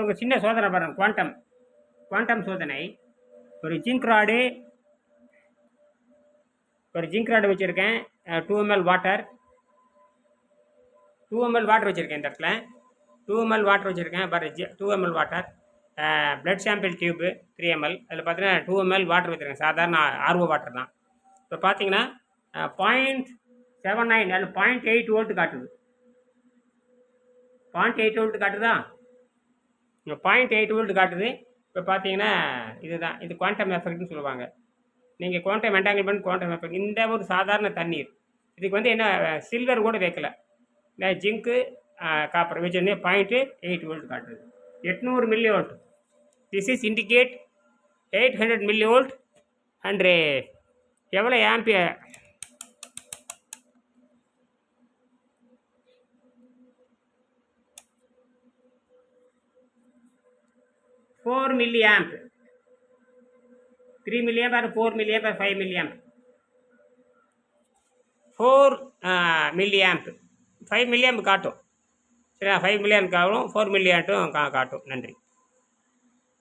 ஒரு சின்ன சோதனை பாருங்கள், குவாண்டம் சோதனை. ஒரு ஜிங்க் ராடு வச்சுருக்கேன், 2 ml வாட்டர், 2 ml வாட்டர் வச்சுருக்கேன். இந்த இடத்துல 2 ml வாட்டர் வச்சுருக்கேன் பாரு, 2 ml water. Blood sample tube 3 ml. அதில் பார்த்தீங்கன்னா 2 ml வாட்டர் வச்சுருக்கேன், சாதாரண ஆர்ஓ வாட்டர் தான். இப்போ பார்த்தீங்கன்னா 0.79 அதில் 0.8 வோல்ட் காட்டுது. 0.8 வோல்ட் காட்டுதா? 0.8 வோல்ட் காட்டுது. இப்போ பார்த்தீங்கன்னா இதுதான், இது குவாண்டம் எஃபெக்ட்னு சொல்லுவாங்க. நீங்கள் குவாண்டம் என்டாங்கிள்மெண்ட், குவாண்டம் எஃபெக்ட். இந்த ஒரு சாதாரண தண்ணீர், இதுக்கு வந்து என்ன சில்வர் கூட வைக்கல, ஜிங்க்கு காப்பர் வச்சுருந்தே 0.8 வோல்ட் காட்டுது. 800 milli volt. This is indicate 800 milli volt. And எவ்வளோ ampere? 4 milli amp, 3 milli amp, 4 milli amp, 5 milli amp. 4 milli amp, 5 milli amp காட்டும். சரி, 5 மில்லி ஆம்ப் காட்டும், 4 மில்லி ஆம்ப்டும் காட்டும். நன்றி.